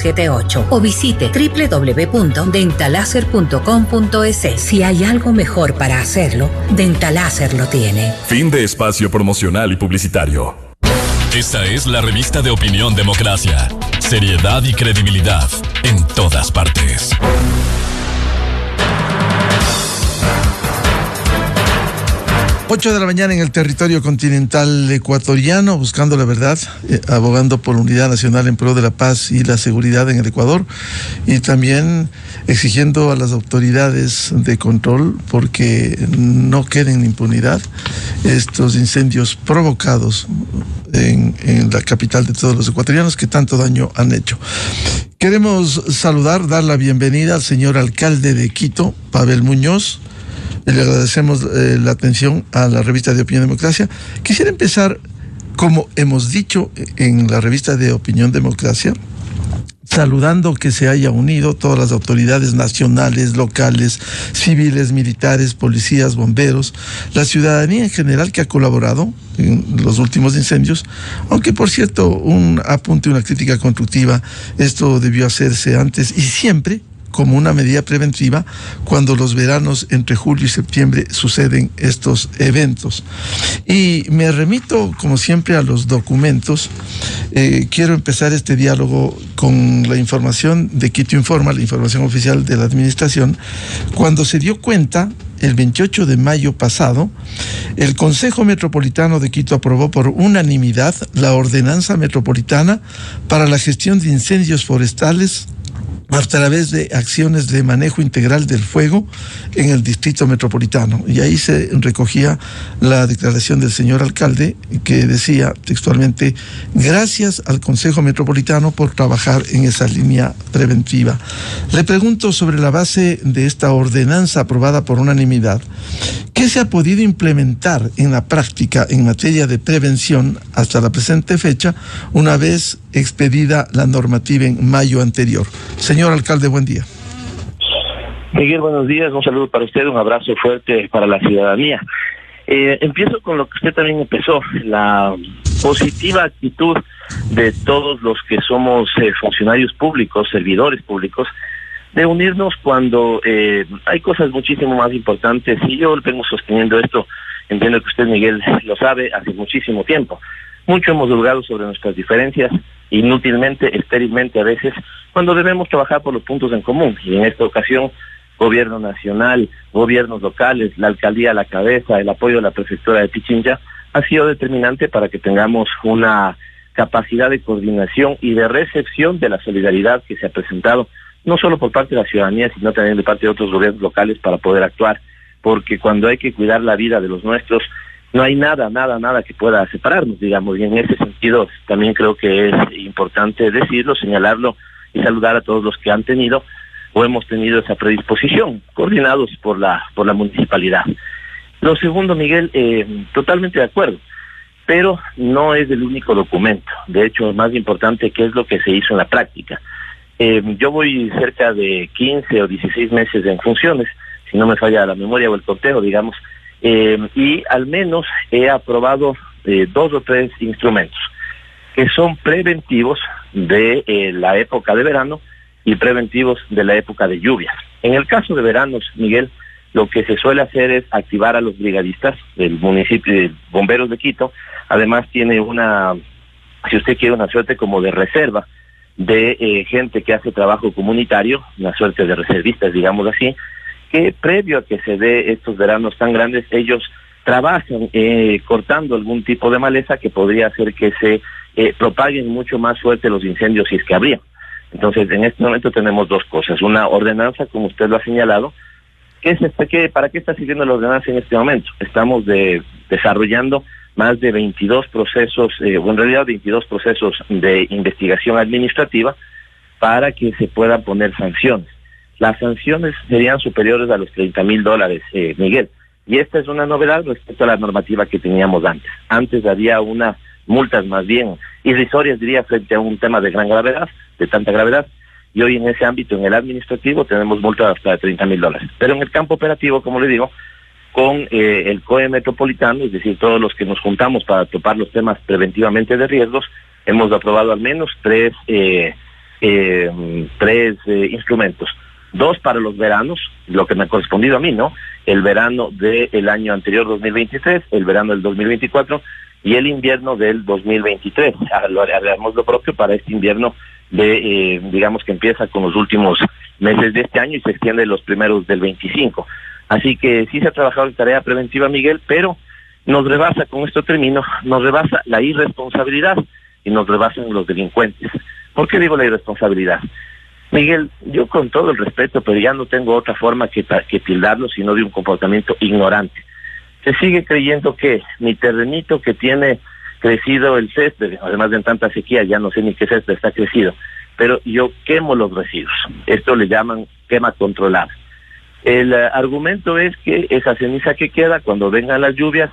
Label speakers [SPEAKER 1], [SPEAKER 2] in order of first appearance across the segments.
[SPEAKER 1] 78 o visite www.dentaláser.com.es. Si hay algo mejor para hacerlo, Dentaláser lo tiene.
[SPEAKER 2] Fin de espacio promocional y publicitario.
[SPEAKER 3] Esta es la revista de Opinión Democracia. Seriedad y credibilidad en todas partes.
[SPEAKER 4] 8 de la mañana en el territorio continental ecuatoriano, buscando la verdad, abogando por unidad nacional en pro de la paz y la seguridad en el Ecuador, y también exigiendo a las autoridades de control porque no queden en impunidad estos incendios provocados en la capital de todos los ecuatorianos que tanto daño han hecho. Queremos dar la bienvenida al señor alcalde de Quito, Pavel Muñoz. Le agradecemos la atención a la revista de Opinión Democracia. Quisiera empezar, como hemos dicho en la revista de Opinión Democracia, saludando que se haya unido todas las autoridades nacionales, locales, civiles, militares, policías, bomberos, la ciudadanía en general que ha colaborado en los últimos incendios, aunque por cierto, un apunte, una crítica constructiva, esto debió hacerse antes y siempre como una medida preventiva cuando los veranos entre julio y septiembre suceden estos eventos. Y me remito, como siempre, a los documentos. Quiero empezar este diálogo con la información de Quito Informa, la información oficial de la administración, cuando se dio cuenta, el 28 de mayo pasado, el Consejo Metropolitano de Quito aprobó por unanimidad la Ordenanza Metropolitana para la gestión de incendios forestales a través de acciones de manejo integral del fuego en el distrito metropolitano. Y ahí se recogía la declaración del señor alcalde que decía textualmente: gracias al Consejo Metropolitano por trabajar en esa línea preventiva. Le pregunto, sobre la base de esta ordenanza aprobada por unanimidad, ¿qué se ha podido implementar en la práctica en materia de prevención hasta la presente fecha, una vez expedida la normativa en mayo anterior? Señor alcalde, buen día.
[SPEAKER 5] Miguel, buenos días, un saludo para usted, un abrazo fuerte para la ciudadanía. Empiezo con lo que usted también empezó, la positiva actitud de todos los que somos funcionarios públicos, servidores públicos, de unirnos cuando hay cosas muchísimo más importantes. Y yo vengo sosteniendo esto, entiendo que usted, Miguel, lo sabe, hace muchísimo tiempo. Mucho hemos divulgado sobre nuestras diferencias, inútilmente, estérilmente a veces, cuando debemos trabajar por los puntos en común. Y en esta ocasión, gobierno nacional, gobiernos locales, la alcaldía a la cabeza, el apoyo de la prefectura de Pichincha, ha sido determinante para que tengamos una capacidad de coordinación y de recepción de la solidaridad que se ha presentado, no solo por parte de la ciudadanía, sino también de parte de otros gobiernos locales para poder actuar, porque cuando hay que cuidar la vida de los nuestros, no hay nada que pueda separarnos, digamos, y en ese sentido también creo que es importante decirlo, señalarlo y saludar a todos los que han tenido o hemos tenido esa predisposición, coordinados por la municipalidad. Lo segundo, Miguel, totalmente de acuerdo, pero no es el único documento. De hecho, más importante, ¿qué es lo que se hizo en la práctica? Yo voy cerca de 15 o 16 meses en funciones, si no me falla la memoria o el conteo, digamos, y al menos he aprobado 2 o 3 instrumentos que son preventivos de la época de verano y preventivos de la época de lluvias. En el caso de veranos, Miguel, lo que se suele hacer es activar a los brigadistas del municipio de Bomberos de Quito. Además tiene una, si usted quiere, una suerte como de reserva de gente que hace trabajo comunitario, una suerte de reservistas, digamos así, que previo a que se dé estos veranos tan grandes, ellos trabajan cortando algún tipo de maleza que podría hacer que se propaguen mucho más fuerte los incendios si es que habría. Entonces, en este momento tenemos 2 cosas. Una ordenanza, como usted lo ha señalado. ¿Para qué está sirviendo la ordenanza en este momento? Estamos desarrollando más de 22 procesos, o en realidad 22 procesos de investigación administrativa para que se puedan poner sanciones. Las sanciones serían superiores a los $30,000, Miguel. Y esta es una novedad respecto a la normativa que teníamos antes. Antes había unas multas más bien irrisorias, diría, frente a un tema de gran gravedad, de tanta gravedad. Y hoy en ese ámbito, en el administrativo, tenemos multas hasta de $30,000. Pero en el campo operativo, como le digo, con el COE metropolitano, es decir, todos los que nos juntamos para topar los temas preventivamente de riesgos, hemos aprobado al menos 3 tres instrumentos. 2 para los veranos, lo que me ha correspondido a mí, ¿no? El verano del año anterior, 2023, el verano del 2024 y el invierno del 2023. Haremos lo propio para este invierno digamos que empieza con los últimos meses de este año y se extiende los primeros del 25. Así que sí se ha trabajado en tarea preventiva, Miguel, pero nos rebasa, con esto termino, nos rebasa la irresponsabilidad y nos rebasan los delincuentes. ¿Por qué digo la irresponsabilidad? Miguel, yo con todo el respeto, pero ya no tengo otra forma que tildarlo, sino de un comportamiento ignorante. Se sigue creyendo que mi terrenito que tiene crecido el césped, además de tanta sequía, ya no sé ni qué césped está crecido, pero yo quemo los residuos. Esto le llaman quema controlada. El argumento es que esa ceniza que queda, cuando vengan las lluvias,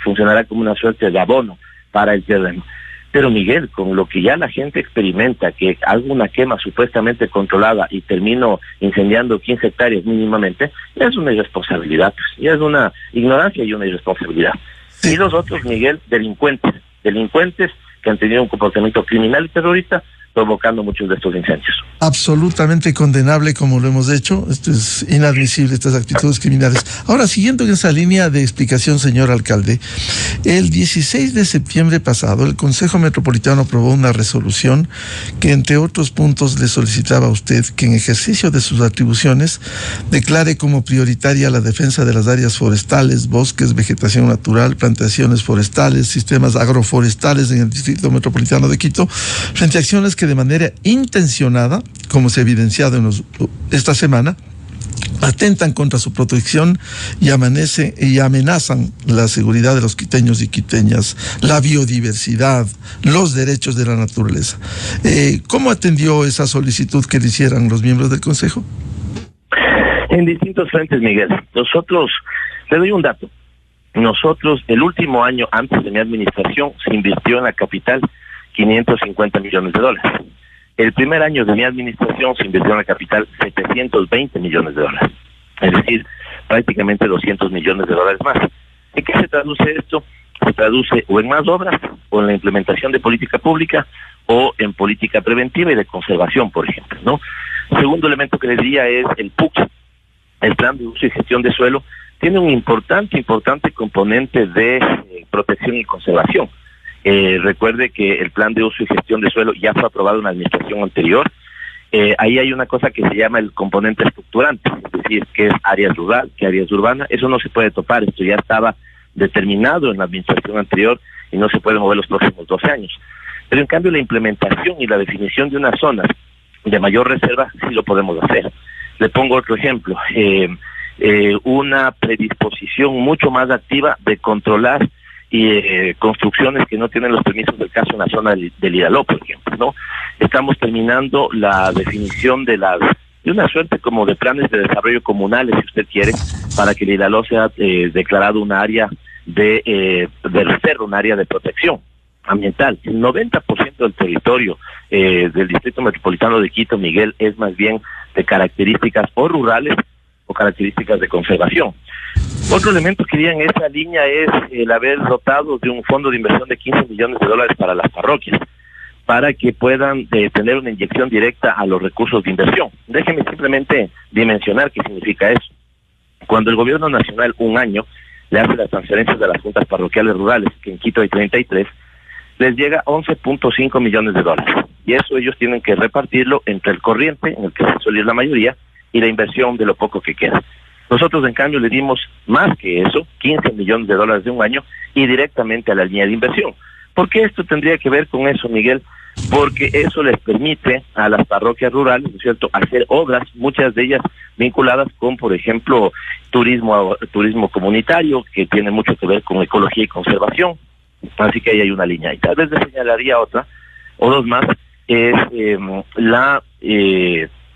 [SPEAKER 5] funcionará como una suerte de abono para el terreno. Pero Miguel, con lo que ya la gente experimenta, que hago una quema supuestamente controlada y termino incendiando 15 hectáreas mínimamente, ya es una irresponsabilidad, ya es una ignorancia y una irresponsabilidad. Sí. Y los otros, Miguel, delincuentes que han tenido un comportamiento criminal y terrorista, provocando muchos de estos incendios.
[SPEAKER 4] Absolutamente condenable, como lo hemos hecho. Esto es inadmisible, estas actitudes criminales. Ahora, siguiendo en esa línea de explicación, señor alcalde, el 16 de septiembre pasado, el Consejo Metropolitano aprobó una resolución que, entre otros puntos, le solicitaba a usted que, en ejercicio de sus atribuciones, declare como prioritaria la defensa de las áreas forestales, bosques, vegetación natural, plantaciones forestales, sistemas agroforestales en el Distrito Metropolitano de Quito, frente a acciones que de manera intencionada, como se ha evidenciado esta semana, atentan contra su protección y amenazan la seguridad de los quiteños y quiteñas, la biodiversidad, los derechos de la naturaleza. ¿Cómo atendió esa solicitud que le hicieran los miembros del Consejo?
[SPEAKER 5] En distintos frentes, Miguel. Nosotros, le doy un dato. Nosotros, el último año antes de mi administración, se invirtió en la capital 550 millones de dólares. El primer año de mi administración se invirtió en la capital 720 millones de dólares. Es decir, prácticamente 200 millones de dólares más. ¿En qué se traduce esto? Se traduce o en más obras, o en la implementación de política pública, o en política preventiva y de conservación, por ejemplo, ¿no? Segundo elemento que les diría es el PUC, el Plan de Uso y Gestión de Suelo, tiene un importante componente de protección y conservación. Recuerde que el plan de uso y gestión de suelo ya fue aprobado en la administración anterior. Ahí hay una cosa que se llama el componente estructurante, es decir, que es área rural, que área urbana. Eso no se puede topar, esto ya estaba determinado en la administración anterior y no se puede mover los próximos 12 años. Pero en cambio la implementación y la definición de unas zonas de mayor reserva sí lo podemos hacer. Le pongo otro ejemplo, una predisposición mucho más activa de controlar y construcciones que no tienen los permisos del caso en la zona del Iraló, por ejemplo, ¿no? Estamos terminando la definición de una suerte como de planes de desarrollo comunales, si usted quiere, para que el Iraló sea declarado un área de reserva, un área de protección ambiental. El 90% del territorio del Distrito Metropolitano de Quito, Miguel, es más bien de características o rurales o características de conservación. Otro elemento que diría en esa línea es el haber dotado de un fondo de inversión de 15 millones de dólares para las parroquias, para que puedan tener una inyección directa a los recursos de inversión. Déjenme simplemente dimensionar qué significa eso. Cuando el gobierno nacional un año le hace las transferencias de las juntas parroquiales rurales, que en Quito hay 33, les llega 11.5 millones de dólares. Y eso ellos tienen que repartirlo entre el corriente, en el que se suele ir la mayoría, y la inversión de lo poco que queda. Nosotros, en cambio, le dimos más que eso, 15 millones de dólares de un año, y directamente a la línea de inversión. ¿Por qué esto tendría que ver con eso, Miguel? Porque eso les permite a las parroquias rurales, ¿no es cierto?, hacer obras, muchas de ellas vinculadas con, por ejemplo, turismo comunitario, que tiene mucho que ver con ecología y conservación. Así que ahí hay una línea. Y tal vez le señalaría otra, o dos más, es la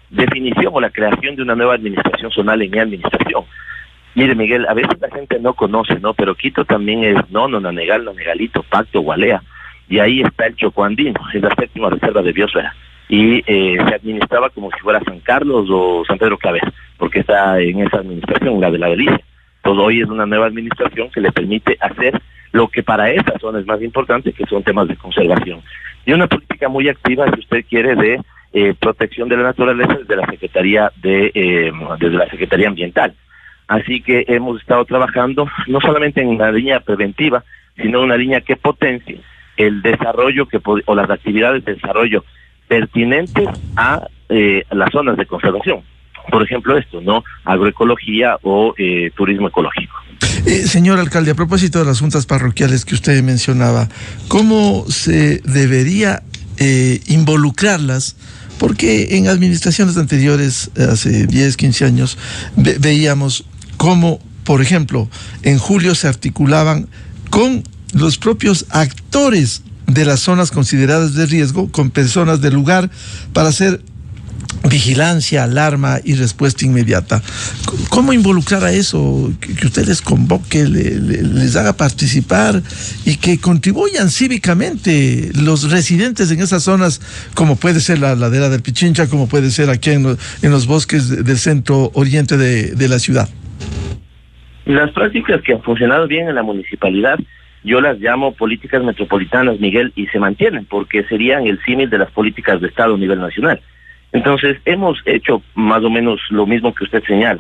[SPEAKER 5] definición o la creación de una nueva administración zonal en mi administración. Mire, Miguel, a veces la gente no conoce, ¿no? Pero Quito también es Nonegal, Nonegalito, Pacto, Gualea, y ahí está el Chocó Andino, es la 7ª reserva de biosfera, y se administraba como si fuera San Carlos o San Pedro Claver, porque está en esa administración, la de la Delicia. Entonces hoy es una nueva administración que le permite hacer lo que para esa zona es más importante, que son temas de conservación. y una política muy activa, si usted quiere, de protección de la naturaleza desde la Secretaría Ambiental. Así que hemos estado trabajando no solamente en una línea preventiva, sino una línea que potencie el desarrollo o las actividades de desarrollo pertinentes a las zonas de conservación. Por ejemplo, esto, ¿no? Agroecología o turismo ecológico.
[SPEAKER 4] Señor alcalde, a propósito de las juntas parroquiales que usted mencionaba, ¿cómo se debería involucrarlas? Porque en administraciones anteriores, hace 10, 15 años, veíamos cómo, por ejemplo, en julio se articulaban con los propios actores de las zonas consideradas de riesgo, con personas del lugar, para hacer vigilancia, alarma y respuesta inmediata. ¿Cómo involucrar a eso? Que usted les convoque, les haga participar y que contribuyan cívicamente los residentes en esas zonas, como puede ser la ladera del Pichincha, como puede ser aquí en los bosques del centro oriente de la ciudad.
[SPEAKER 5] Las prácticas que han funcionado bien en la municipalidad, yo las llamo políticas metropolitanas, Miguel, y se mantienen porque serían el símil de las políticas de Estado a nivel nacional. Entonces, hemos hecho más o menos lo mismo que usted señala.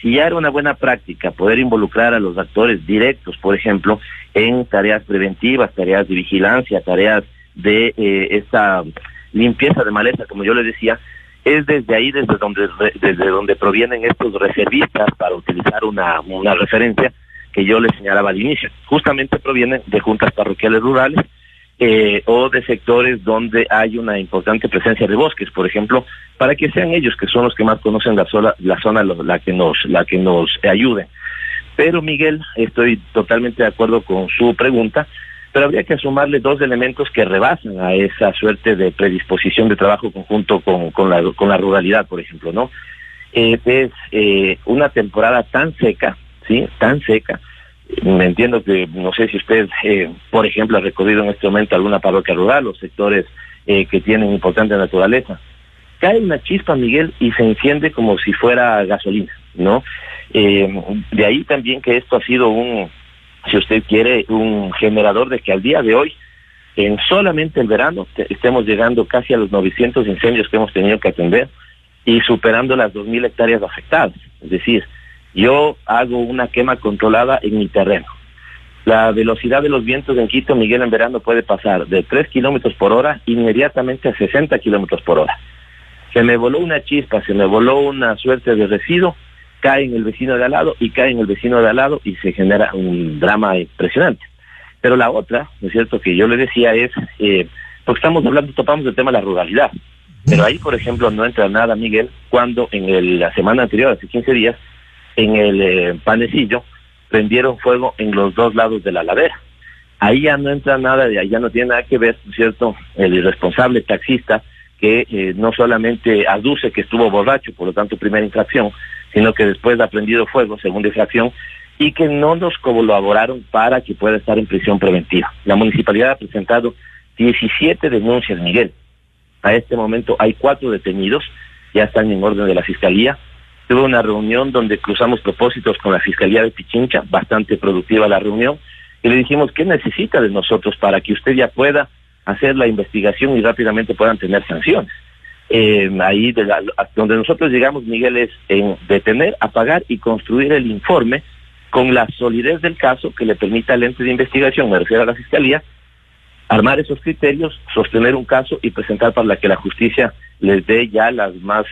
[SPEAKER 5] Si ya era una buena práctica poder involucrar a los actores directos, por ejemplo, en tareas preventivas, tareas de vigilancia, tareas de esta limpieza de maleza, como yo les decía, es desde ahí, desde donde provienen estos reservistas, para utilizar una referencia que yo les señalaba al inicio. Justamente provienen de juntas parroquiales rurales, o de sectores donde hay una importante presencia de bosques, por ejemplo, para que sean ellos que son los que más conocen la zona, la que nos ayude. Pero Miguel, estoy totalmente de acuerdo con su pregunta, pero habría que sumarle dos elementos que rebasan a esa suerte de predisposición de trabajo conjunto con la ruralidad, por ejemplo, ¿no? Es una temporada tan seca, ¿sí? Tan seca. Me entiendo que, no sé si usted, por ejemplo, ha recorrido en este momento alguna parroquia rural o sectores que tienen importante naturaleza. Cae una chispa, Miguel, y se enciende como si fuera gasolina, ¿no? De ahí también que esto ha sido si usted quiere, un generador de que al día de hoy, en solamente el verano, estemos llegando casi a los 900 incendios que hemos tenido que atender y superando las 2.000 hectáreas afectadas. Es decir, yo hago una quema controlada en mi terreno. La velocidad de los vientos en Quito, Miguel, en verano puede pasar de 3 kilómetros por hora inmediatamente a 60 kilómetros por hora. Se me voló una chispa, se me voló una suerte de residuo, cae en el vecino de al lado y cae en el vecino de al lado y se genera un drama impresionante. Pero la otra, ¿no es cierto?, que yo le decía es, porque topamos el tema de la ruralidad, pero ahí, por ejemplo, no entra nada, Miguel, cuando la semana anterior, hace 15 días, en el Panecillo, prendieron fuego en los dos lados de la ladera. Ahí ya no entra nada, ahí ya no tiene nada que ver, ¿no es cierto?, el irresponsable taxista que no solamente aduce que estuvo borracho, por lo tanto primera infracción, sino que después ha prendido fuego, segunda infracción, y que no nos colaboraron para que pueda estar en prisión preventiva. La municipalidad ha presentado 17 denuncias, Miguel. A este momento hay 4 detenidos, ya están en orden de la Fiscalía. Tuve una reunión donde cruzamos propósitos con la Fiscalía de Pichincha, bastante productiva la reunión, y le dijimos, ¿qué necesita de nosotros para que usted ya pueda hacer la investigación y rápidamente puedan tener sanciones? Ahí donde nosotros llegamos, Miguel, es en detener, apagar y construir el informe con la solidez del caso que le permita al ente de investigación, me refiero a la Fiscalía, armar esos criterios, sostener un caso y presentar para que la justicia les dé ya las más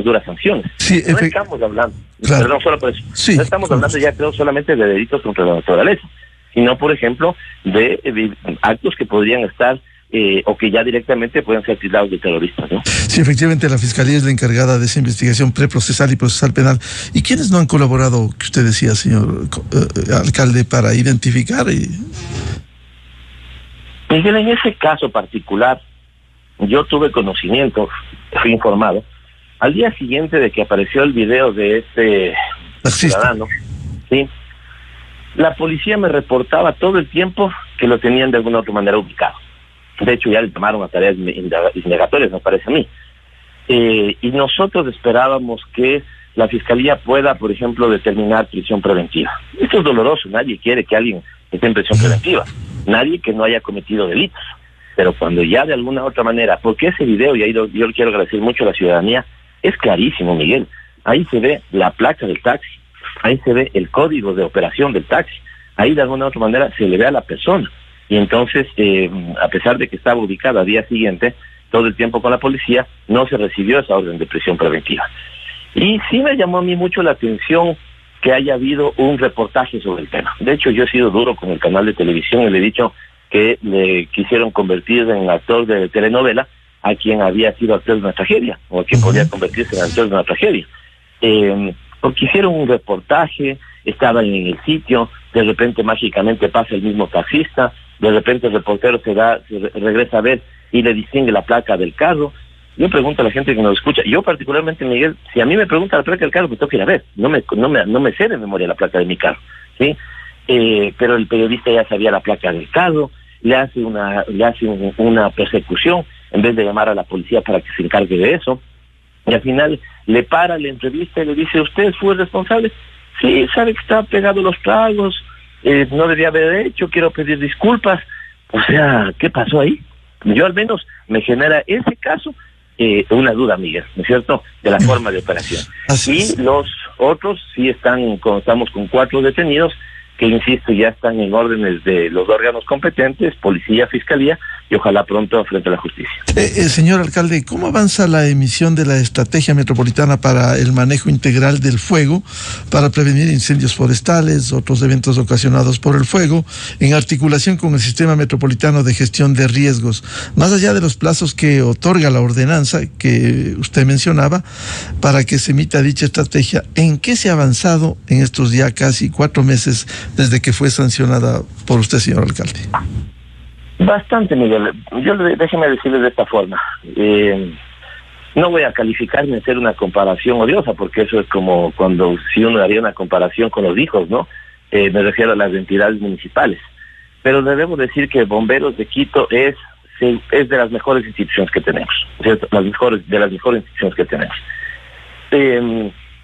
[SPEAKER 5] duras sanciones. Sí, no estamos hablando, claro, perdón, solo por eso, sí, no estamos hablando ya, creo, solamente de delitos contra la naturaleza, sino, por ejemplo, de actos que podrían estar o que ya directamente pueden ser tildados de terroristas, ¿no?
[SPEAKER 4] Sí, efectivamente, la Fiscalía es la encargada de esa investigación preprocesal y procesal penal. ¿Y quiénes no han colaborado, que usted decía, señor alcalde, para identificar?
[SPEAKER 5] Miguel, en ese caso particular, yo tuve conocimiento, fui informado, al día siguiente de que apareció el video de este ciudadano, ¿sí? La policía me reportaba todo el tiempo que lo tenían de alguna otra manera ubicado. De hecho, ya le tomaron a tareas indagatorias, me parece a mí. Y nosotros esperábamos que la Fiscalía pueda, por ejemplo, determinar prisión preventiva. Esto es doloroso, nadie quiere que alguien esté en prisión preventiva, nadie que no haya cometido delitos. pero cuando ya de alguna otra manera, porque ese video, y ahí yo le quiero agradecer mucho a la ciudadanía, es clarísimo, Miguel. Ahí se ve la placa del taxi, ahí se ve el código de operación del taxi, ahí de alguna otra manera se le ve a la persona. Y entonces, a pesar de que estaba ubicada al día siguiente, todo el tiempo con la policía, no se recibió esa orden de prisión preventiva. Y sí me llamó a mí mucho la atención que haya habido un reportaje sobre el tema. De hecho, yo he sido duro con el canal de televisión y le he dicho que le quisieron convertir en actor de telenovela a quien había sido actor de una tragedia, o a quien podía convertirse en actor de una tragedia. Porque hicieron un reportaje, estaban en el sitio, de repente mágicamente pasa el mismo taxista, de repente el reportero se regresa a ver y le distingue la placa del carro. Yo pregunto a la gente que nos escucha, yo particularmente, Miguel, si a mí me pregunta la placa del carro, pues tengo que ir a ver, no me sé de memoria la placa de mi carro, ¿sí? Pero el periodista ya sabía la placa del carro, le hace una persecución en vez de llamar a la policía para que se encargue de eso, y al final le para, le entrevista y le dice, ¿usted fue responsable? Sí, sabe que está pegado los tragos, no debía haber hecho, quiero pedir disculpas. O sea, ¿qué pasó ahí? Yo al menos me genera ese caso una duda, Miguel, ¿no es cierto?, de la forma de operación. Y los otros sí estamos con 4 detenidos que, insisto, ya están en órdenes de los órganos competentes, policía, fiscalía, y ojalá pronto frente a la justicia.
[SPEAKER 4] Señor alcalde, ¿cómo avanza la emisión de la estrategia metropolitana para el manejo integral del fuego, para prevenir incendios forestales, otros eventos ocasionados por el fuego, en articulación con el Sistema Metropolitano de Gestión de Riesgos? Más allá de los plazos que otorga la ordenanza que usted mencionaba para que se emita dicha estrategia, ¿en qué se ha avanzado en estos ya casi 4 meses desde que fue sancionada por usted, señor alcalde?
[SPEAKER 5] Bastante, Miguel. Déjeme decirle de esta forma. No voy a calificar ni hacer una comparación odiosa, porque eso es como si uno haría una comparación con los hijos, ¿no? Me refiero a las entidades municipales. Pero debemos decir que Bomberos de Quito es de las mejores instituciones que tenemos, ¿cierto? De las mejores instituciones que tenemos.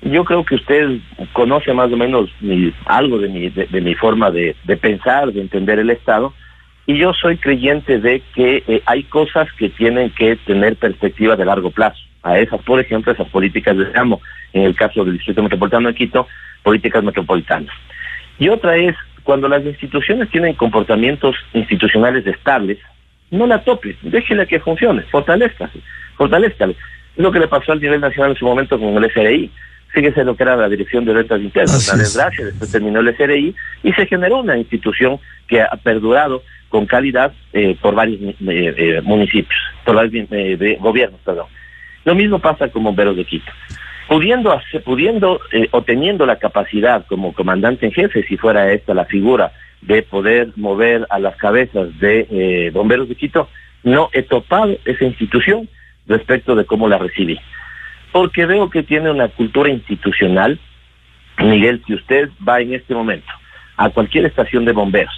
[SPEAKER 5] Yo creo que usted conoce más o menos algo de mi forma de pensar, de entender el Estado. Y yo soy creyente de que hay cosas que tienen que tener perspectiva de largo plazo. A esas, por ejemplo, esas políticas de llamo, en el caso del Distrito Metropolitano de Quito, políticas metropolitanas. Y otra es, cuando las instituciones tienen comportamientos institucionales estables, no la tope, déjela que funcione, fortalézcale. Es lo que le pasó al nivel nacional en su momento con el SRI. Fíjese lo que era la Dirección de Rentas Internas, una desgracia, después terminó el SRI y se generó una institución que ha perdurado con calidad por varios municipios, por varios gobiernos, perdón. Lo mismo pasa con Bomberos de Quito. Pudiendo o teniendo la capacidad como comandante en jefe, si fuera esta la figura de poder mover a las cabezas de Bomberos de Quito, no he topado esa institución respecto de cómo la recibí. Porque veo que tiene una cultura institucional. Miguel, si usted va en este momento a cualquier estación de bomberos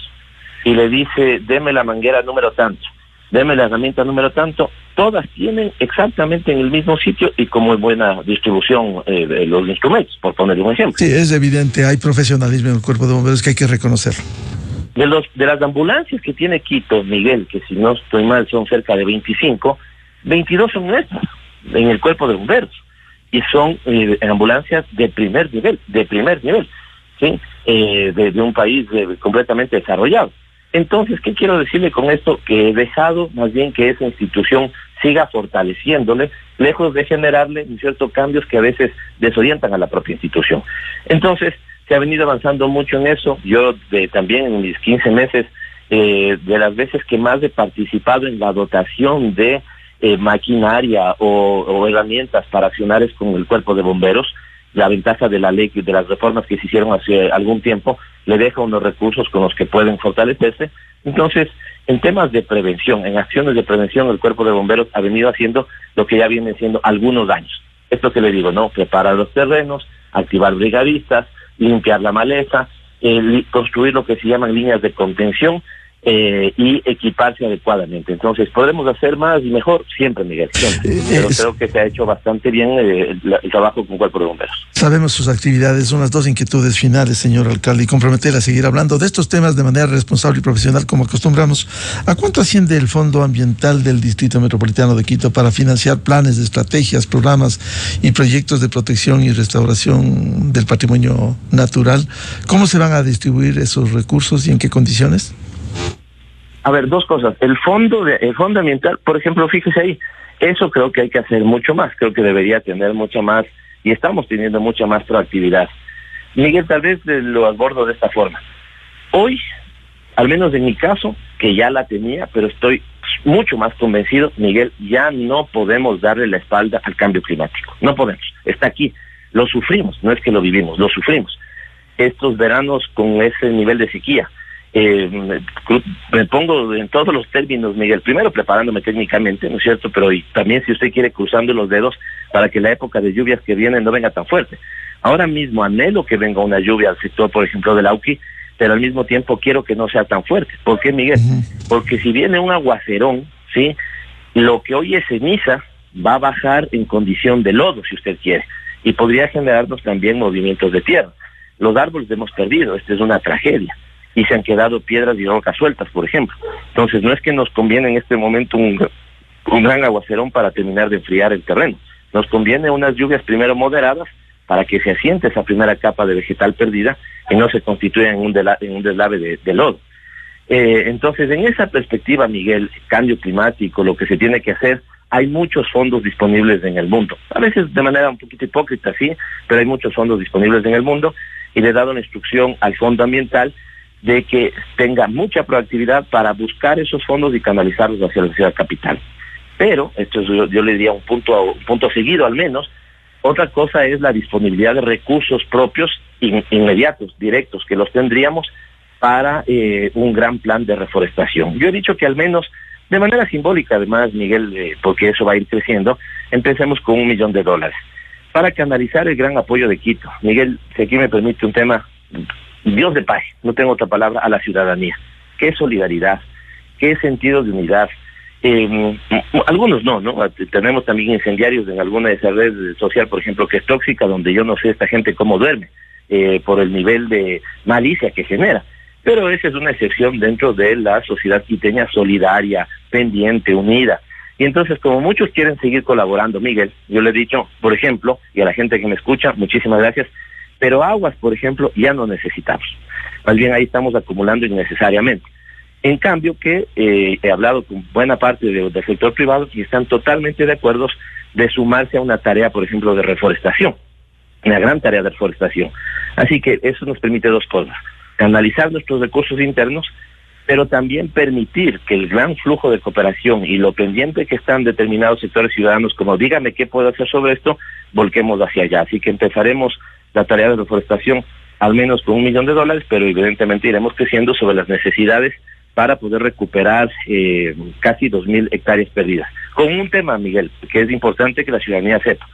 [SPEAKER 5] y le dice, deme la manguera número tanto, deme la herramienta número tanto, todas tienen exactamente en el mismo sitio y con muy buena distribución de los instrumentos, por ponerle un ejemplo.
[SPEAKER 4] Sí, es evidente, hay profesionalismo en el cuerpo de bomberos que hay que reconocerlo.
[SPEAKER 5] De las ambulancias que tiene Quito, Miguel, que si no estoy mal son cerca de 25, 22 son nuestras en el cuerpo de bomberos. Y son ambulancias de primer nivel, ¿sí? De un país completamente desarrollado. Entonces, ¿qué quiero decirle con esto? Que he dejado más bien que esa institución siga fortaleciéndole, lejos de generarle ciertos cambios que a veces desorientan a la propia institución. Entonces, se ha venido avanzando mucho en eso. Yo también en mis 15 meses, de las veces que más he participado en la dotación de maquinaria o herramientas para accionar es con el cuerpo de bomberos. La ventaja de la ley, de las reformas que se hicieron hace algún tiempo, le deja unos recursos con los que pueden fortalecerse. Entonces, en temas de prevención, en acciones de prevención, el cuerpo de bomberos ha venido haciendo lo que ya viene siendo algunos años. Esto que le digo, ¿no? Preparar los terrenos, activar brigadistas, limpiar la maleza, construir lo que se llaman líneas de contención, y equiparse adecuadamente. Entonces, podremos hacer más y mejor siempre, Miguel, siempre. Pero creo que se ha hecho bastante bien el trabajo con Cuerpo de Bomberos.
[SPEAKER 4] Sabemos sus actividades, son las dos inquietudes finales, señor alcalde, y comprometer a seguir hablando de estos temas de manera responsable y profesional como acostumbramos. ¿A cuánto asciende el Fondo Ambiental del Distrito Metropolitano de Quito para financiar planes de estrategias, programas y proyectos de protección y restauración del patrimonio natural? ¿Cómo se van a distribuir esos recursos y en qué condiciones?
[SPEAKER 5] A ver, dos cosas. El fondo ambiental, por ejemplo, fíjese ahí, eso creo que hay que hacer mucho más. Creo que debería tener mucha más, y estamos teniendo mucha más proactividad. Miguel, tal vez lo abordo de esta forma. Hoy, al menos en mi caso, que ya la tenía, pero estoy mucho más convencido, Miguel, ya no podemos darle la espalda al cambio climático. No podemos. Está aquí. Lo sufrimos, no es que lo vivimos, lo sufrimos. Estos veranos con ese nivel de sequía, me pongo en todos los términos, Miguel, primero preparándome técnicamente, ¿no es cierto? Pero y también, si usted quiere, cruzando los dedos para que la época de lluvias que viene no venga tan fuerte. Ahora mismo anhelo que venga una lluvia al sector, por ejemplo, del Auqui, pero al mismo tiempo quiero que no sea tan fuerte. ¿Por qué, Miguel? Porque si viene un aguacerón, ¿sí?, lo que hoy es ceniza va a bajar en condición de lodo, si usted quiere, y podría generarnos también movimientos de tierra. Los árboles hemos perdido, esta es una tragedia, y se han quedado piedras y rocas sueltas, por ejemplo. Entonces, no es que nos conviene en este momento un gran aguacerón para terminar de enfriar el terreno. Nos conviene unas lluvias primero moderadas para que se asiente esa primera capa de vegetal perdida y no se constituya en un deslave de lodo. Entonces, en esa perspectiva, Miguel, cambio climático, lo que se tiene que hacer, hay muchos fondos disponibles en el mundo. A veces de manera un poquito hipócrita, sí, pero hay muchos fondos disponibles en el mundo, y le he dado una instrucción al Fondo Ambiental de que tenga mucha proactividad para buscar esos fondos y canalizarlos hacia la ciudad capital. Pero, esto es, yo le diría un punto seguido al menos, otra cosa es la disponibilidad de recursos propios inmediatos, directos, que los tendríamos para un gran plan de reforestación. Yo he dicho que al menos, de manera simbólica además, Miguel, porque eso va a ir creciendo, empecemos con $1 millón para canalizar el gran apoyo de Quito. Miguel, si aquí me permite un tema, Dios de paz, no tengo otra palabra, a la ciudadanía. ¿Qué solidaridad? ¿Qué sentido de unidad? Algunos no, tenemos también incendiarios en alguna de esas redes social, por ejemplo, que es tóxica, donde yo no sé esta gente cómo duerme, por el nivel de malicia que genera. Pero esa es una excepción dentro de la sociedad quiteña solidaria, pendiente, unida. Y entonces, como muchos quieren seguir colaborando, Miguel, yo le he dicho, por ejemplo, y a la gente que me escucha, muchísimas gracias, pero aguas, por ejemplo, ya no necesitamos. Más bien ahí estamos acumulando innecesariamente. En cambio que he hablado con buena parte del sector privado y están totalmente de acuerdo de sumarse a una tarea, por ejemplo, de reforestación, una gran tarea de reforestación. Así que eso nos permite dos cosas: canalizar nuestros recursos internos, pero también permitir que el gran flujo de cooperación y lo pendiente que están determinados sectores ciudadanos, como dígame qué puedo hacer sobre esto, volquemos hacia allá. Así que empezaremos la tarea de reforestación al menos con $1 millón, pero evidentemente iremos creciendo sobre las necesidades para poder recuperar casi 2.000 hectáreas perdidas. Con un tema, Miguel, que es importante que la ciudadanía sepa.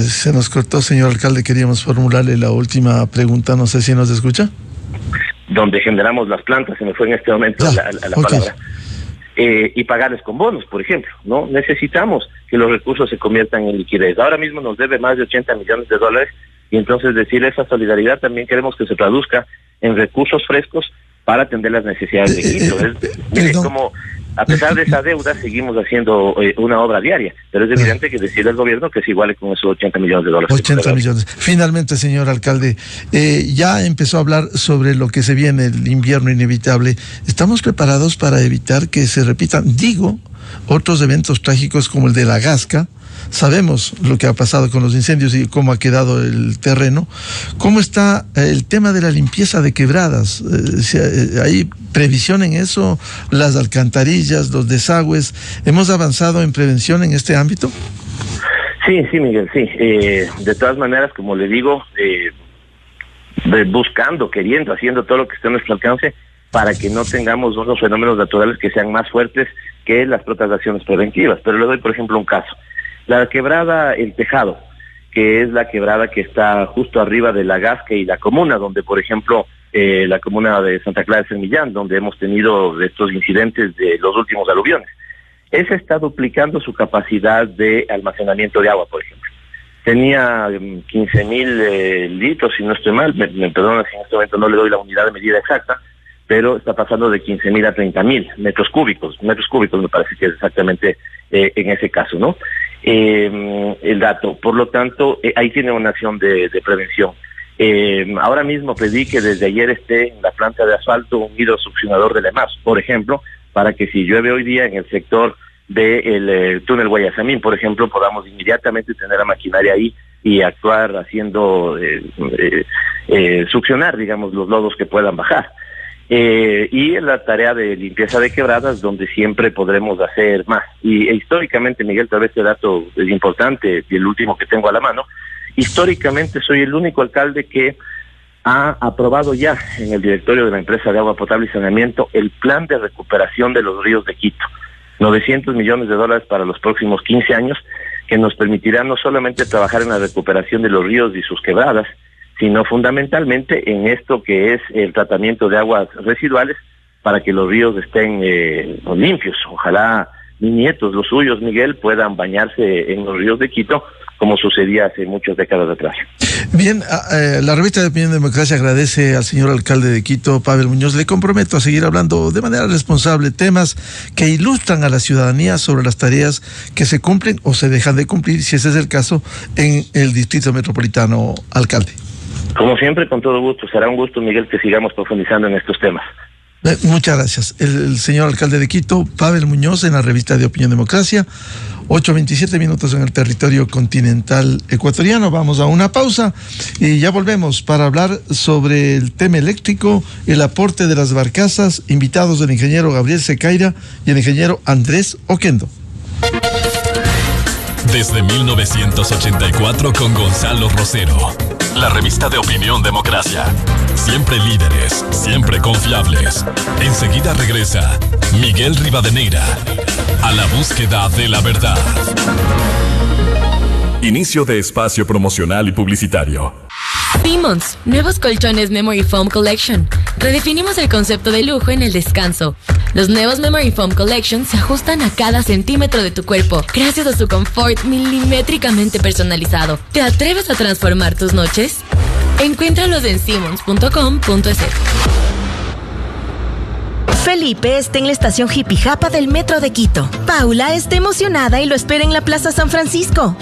[SPEAKER 4] Se nos cortó, señor alcalde, queríamos formularle la última pregunta, no sé si nos escucha.
[SPEAKER 5] Donde generamos las plantas, se me fue en este momento la palabra. Y pagarles con bonos, por ejemplo, ¿no? Necesitamos que los recursos se conviertan en liquidez. Ahora mismo nos debe más de $80 millones, y entonces decir esa solidaridad también queremos que se traduzca en recursos frescos para atender las necesidades de Quito. Mire, como a pesar de esa deuda seguimos haciendo una obra diaria, pero es evidente que decirle al gobierno que se iguale con esos $80 millones.
[SPEAKER 4] 80 millones. Finalmente, señor alcalde, ya empezó a hablar sobre lo que se viene, el invierno inevitable. ¿Estamos preparados para evitar que se repitan, otros eventos trágicos como el de la Gasca? Sabemos lo que ha pasado con los incendios y cómo ha quedado el terreno. ¿Cómo está el tema de la limpieza de quebradas? ¿Hay previsión en eso? Las alcantarillas, los desagües. ¿Hemos avanzado en prevención en este ámbito?
[SPEAKER 5] Sí, Miguel, sí. De todas maneras, como le digo, buscando, queriendo, haciendo todo lo que esté a nuestro alcance, para que no tengamos unos fenómenos naturales que sean más fuertes que las propias acciones preventivas. Pero le doy, por ejemplo, un caso. La quebrada El Tejado, que es la quebrada que está justo arriba de La Gasca y la comuna, donde, por ejemplo, la comuna de Santa Clara de San Millán, donde hemos tenido estos incidentes de los últimos aluviones. Esa está duplicando su capacidad de almacenamiento de agua, por ejemplo. Tenía 15,000 litros, si no estoy mal, me perdonan si en este momento no le doy la unidad de medida exacta, pero está pasando de 15,000 a 30,000 metros cúbicos me parece que es exactamente en ese caso, ¿no? El dato. Por lo tanto, ahí tiene una acción de prevención. Ahora mismo pedí que desde ayer esté en la planta de asfalto un hidrosuccionador de la EMAS, por ejemplo, para que si llueve hoy día en el sector del túnel Guayasamín, por ejemplo, podamos inmediatamente tener la maquinaria ahí y actuar haciendo succionar, digamos, los lodos que puedan bajar. Y en la tarea de limpieza de quebradas, donde siempre podremos hacer más. Y históricamente, Miguel, tal vez este dato es importante, y el último que tengo a la mano, históricamente soy el único alcalde que ha aprobado ya en el directorio de la empresa de agua potable y saneamiento el plan de recuperación de los ríos de Quito. $900 millones para los próximos 15 años, que nos permitirá no solamente trabajar en la recuperación de los ríos y sus quebradas, sino fundamentalmente en esto que es el tratamiento de aguas residuales para que los ríos estén limpios. Ojalá mis nietos, los suyos, Miguel, puedan bañarse en los ríos de Quito, como sucedía hace muchas décadas atrás.
[SPEAKER 4] Bien, la revista de Opinión Democracia agradece al señor alcalde de Quito, Pavel Muñoz. Le comprometo a seguir hablando de manera responsable temas que ilustran a la ciudadanía sobre las tareas que se cumplen o se dejan de cumplir, si ese es el caso, en el Distrito Metropolitano, alcalde.
[SPEAKER 5] Como siempre, con todo gusto. Será un gusto, Miguel, que sigamos profundizando en estos temas.
[SPEAKER 4] Muchas gracias. El señor alcalde de Quito, Pavel Muñoz, en la revista de Opinión Democracia. 8:27 minutos en el territorio continental ecuatoriano. Vamos a una pausa y ya volvemos para hablar sobre el tema eléctrico, el aporte de las barcazas, invitados del ingeniero Gabriel Secaira y el ingeniero Andrés Oquendo.
[SPEAKER 3] Desde 1984 con Gonzalo Rosero. La revista de Opinión Democracia. Siempre líderes, siempre confiables. Enseguida regresa Miguel Rivadeneira a la búsqueda de la verdad.
[SPEAKER 2] Inicio de espacio promocional y publicitario.
[SPEAKER 6] Simmons, nuevos colchones Memory Foam Collection. Redefinimos el concepto de lujo en el descanso. Los nuevos Memory Foam Collection se ajustan a cada centímetro de tu cuerpo, gracias a su confort milimétricamente personalizado. ¿Te atreves a transformar tus noches? Encuéntralos en simmons.com.es.
[SPEAKER 7] Felipe está en la estación Jipijapa del Metro de Quito. Paula está emocionada y lo espera en la Plaza San Francisco.